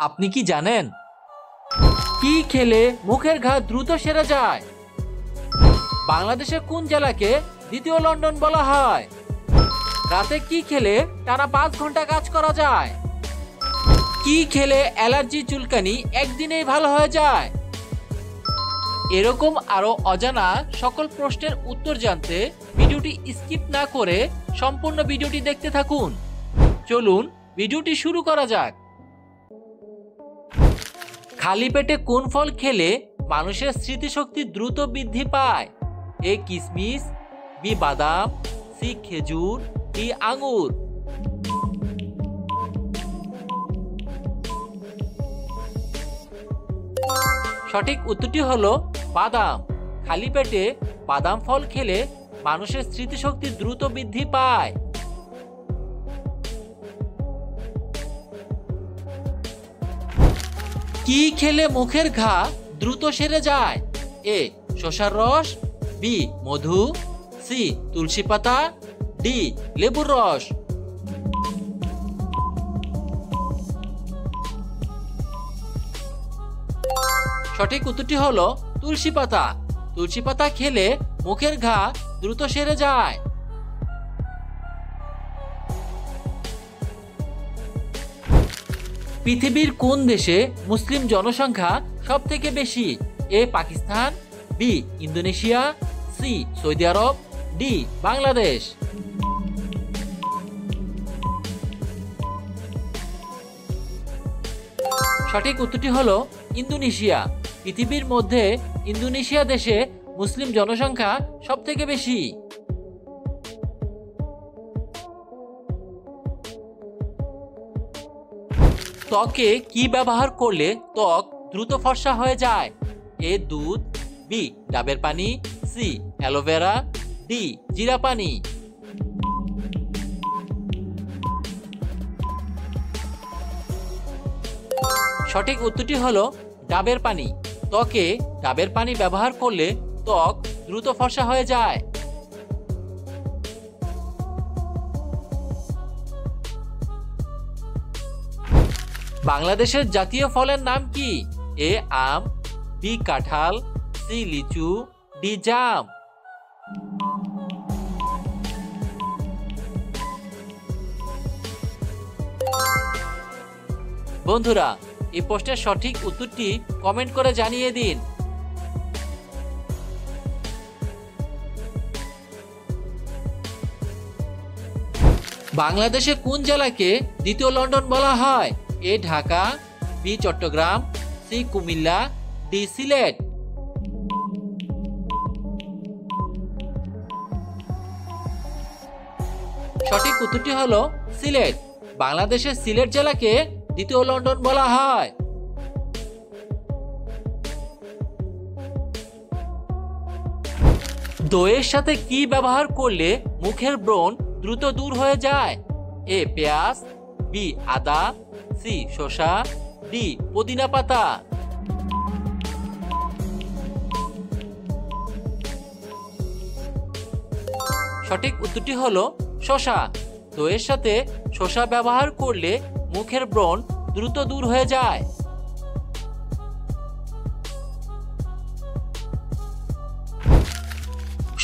আপনি কি জানেন কি খেলে মুখের ঘা দ্রুত সেরে যায়? বাংলাদেশের কোন জেলাকে দ্বিতীয় লন্ডন বলা হয়? রাতে কি খেলে টানা 5 ঘন্টা কাজ করা যায়? কি খেলে অ্যালার্জি চুলকানি একদিনেই ভালো হয়ে যায়? এরকম আরো অজানা সকল প্রশ্নের উত্তর জানতে ভিডিওটি স্কিপ না করে সম্পূর্ণ ভিডিওটি দেখতে থাকুন। চলুন ভিডিওটি শুরু করা যাক। খালি পেটে কোন ফল খেলে মানুষের স্মৃতিশক্তি দ্রুত বৃদ্ধি পায়? এ কিশমিশ, বি বাদাম, সি খেজুর, ডি আঙ্গুর। সঠিক উত্তরটি হলো বাদাম। খালি পেটে বাদাম ফল খেলে মানুষের স্মৃতিশক্তি দ্রুত বৃদ্ধি পায়। কি খেলে মুখের ঘা দ্রুত সেরে যায়? এ শসার রস, বি মধু, সি তুলসী পাতা, ডি লেবুর রস। সঠিক উত্তরটি হলো তুলসী পাতা। তুলসী পাতা খেলে মুখের ঘা দ্রুত সেরে যায়। পৃথিবীর কোন দেশে মুসলিম জনসংখ্যা সব থেকে বেশি? A Pakistan, B Indonesia, C সৌদি আরব, ডি বাংলাদেশ। সঠিক উত্তরটি হলো ইন্দোনেশিয়া। পৃথিবীর মধ্যে ইন্দোনেশিয়া দেশে মুসলিম জনসংখ্যা সব থেকে বেশি। ত্বকে কি ব্যবহার করলে ত্বক দ্রুত ফর্সা হয়ে যায়? এ দুধ, বি ডাবের পানি, সি অ্যালোভেরা, ডি জিরা পানি। সঠিক উত্তরটি হলো ডাবের পানি। ত্বকে ডাবের পানি ব্যবহার করলে ত্বক দ্রুত ফর্সা হয়ে যায়। বাংলাদেশের জাতীয় ফলের নাম কি? এ আম, বি কাঁঠাল, সি লিচু, ডি জাম। বন্ধুরা, এই প্রশ্নের সঠিক উত্তরটি কমেন্ট করে জানিয়ে দিন। বাংলাদেশে কোন জেলাকে দ্বিতীয় লন্ডন বলা হয়? A Dhaka, B Chittagong, C Comilla, D Sylhet. সঠিক উত্তরটি হলো সিলেট। বাংলাদেশের সিলেট জেলাকে দ্বিতীয় লন্ডন বলা হয়। দইয়ের সাথে কি ব্যবহার করলে মুখের ব্রণ দ্রুত দূর হয়ে যায়? এ পেঁয়াজ, বি আদা, সি শসা, ডি পুদিনা পাতা। সঠিক উত্তরটি হলো শসা। দইয়ের সাথে শসা ব্যবহার করলে মুখের ব্রণ দ্রুত দূর হয়ে যায়।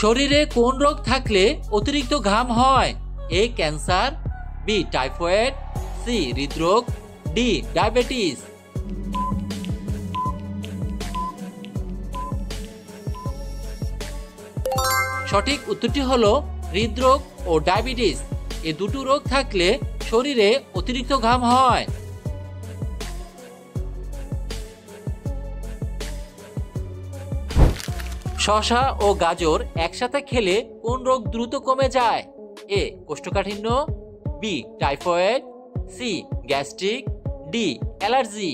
শরীরে কোন রোগ থাকলে অতিরিক্ত ঘাম হয়? A cancer, B typhoid, C হৃদরোগ, ডি ডায়াবেটিস। সঠিক উত্তরটি হলো হৃদরোগ ও ডায়াবেটিস। এই দুটো রোগ থাকলে শরীরে অতিরিক্ত ঘাম হয়। শসা ও গাজর একসাথে খেলে কোন রোগ দ্রুত কমে যায়? এ কোষ্ঠকাঠিন্য, B typhoid, C gastric, D allergy.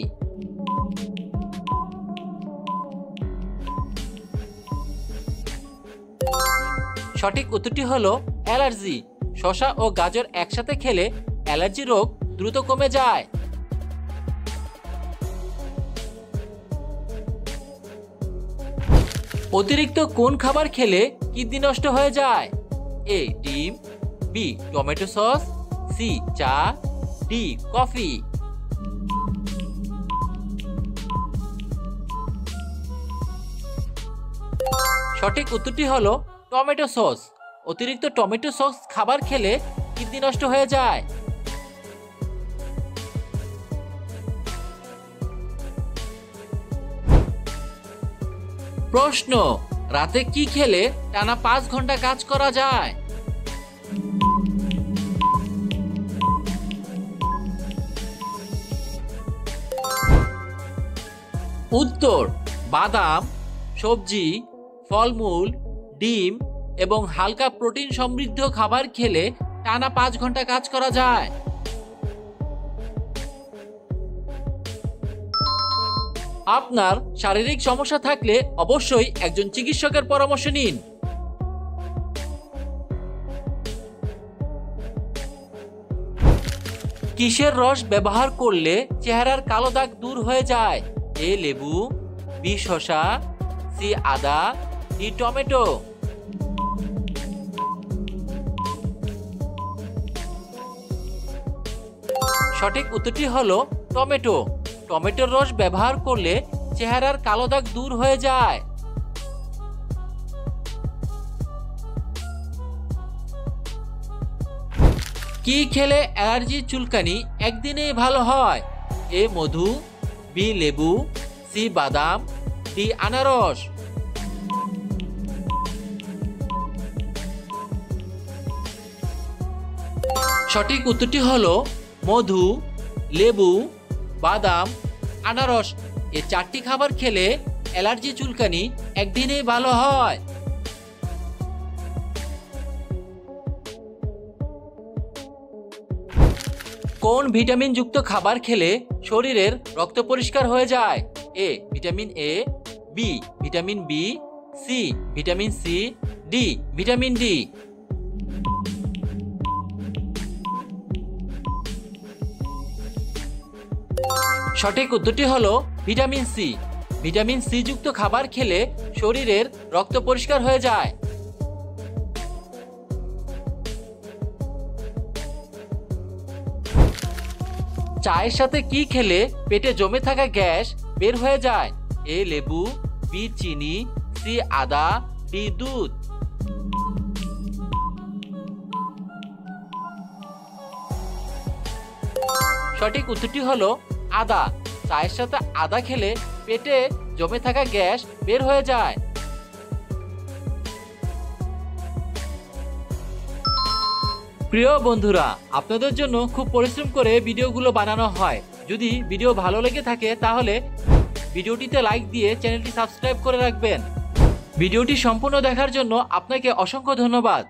সঠিক উত্তরটি হলো অ্যালার্জি। শসা ও গাজর একসাথে খেলে অ্যালার্জি রোগ দ্রুত কমে যায়। অতিরিক্ত কোন খাবার খেলে কিডনি নষ্ট হয়ে যায়? এ ডিম, বি টমেটো সস, সি চা, ডি কফি। সঠিক উত্তরটি হলো টমেটো সস। অতিরিক্ত টমেটো সস খাবার খেলে কিডনি নষ্ট হয়ে যায়। প্রশ্ন, রাতে কি খেলে টানা 5 ঘন্টা কাজ করা যায়? উত্তর, বাদাম, সবজি, ফলমূল, ডিম এবং হালকা প্রোটিন সমৃদ্ধ খাবার খেলে টানা 5 ঘন্টা কাজ করা যায়। আপনার শারীরিক সমস্যা থাকলে অবশ্যই একজন চিকিৎসকের পরামর্শ নিন। কিসের রস ব্যবহার করলে চেহারার কালো দাগ দূর হয়ে যায়? এ লেবু, বি শসা, সি আদা, ডি টমেটো। সঠিক উত্তরটি হলো টমেটো। টমেটোর রস ব্যবহার করলে চেহারার কালো দাগ দূর হয়ে যায়। কি খেলে অ্যালার্জি চুলকানি একদিনেই ভালো হয়? এ মধু, বি লেবু, সি বাদাম, ডি আনারস। সঠিক উত্তরটি হলো মধু, লেবু, বাদাম, আনারস। এই 4টি খাবার খেলে অ্যালার্জি চুলকানি একদিনেই ভালো হয়। কোন ভিটামিন যুক্ত খাবার খেলে শরীরের রক্ত পরিষ্কার হয়ে যায়? A vitamin A, B vitamin B, C vitamin C, D vitamin D. সঠিক উত্তরটি হলো ভিটামিন সি। ভিটামিন সি যুক্ত খাবার খেলে শরীরের রক্ত পরিষ্কার হয়ে যায়। চায়ের সাথে কি খেলে পেটে জমে থাকা গ্যাস বের হয়ে যায়? এ লেবু, বি চিনি, সি আদা, ডি দুধ। সঠিক উত্তরটি হলো আদা। চায়ের সাথে আদা খেলে পেটে জমে থাকা গ্যাস বের হয়ে যায়। প্রিয় বন্ধুরা, আপনাদের জন্য খুব পরিশ্রম করে ভিডিওগুলো বানানো হয়। যদি ভিডিও ভালো লেগে থাকে তাহলে ভিডিওটিতে লাইক দিয়ে চ্যানেলটি সাবস্ক্রাইব করে রাখবেন। ভিডিওটি সম্পূর্ণ দেখার জন্য আপনাকে অসংখ্য ধন্যবাদ।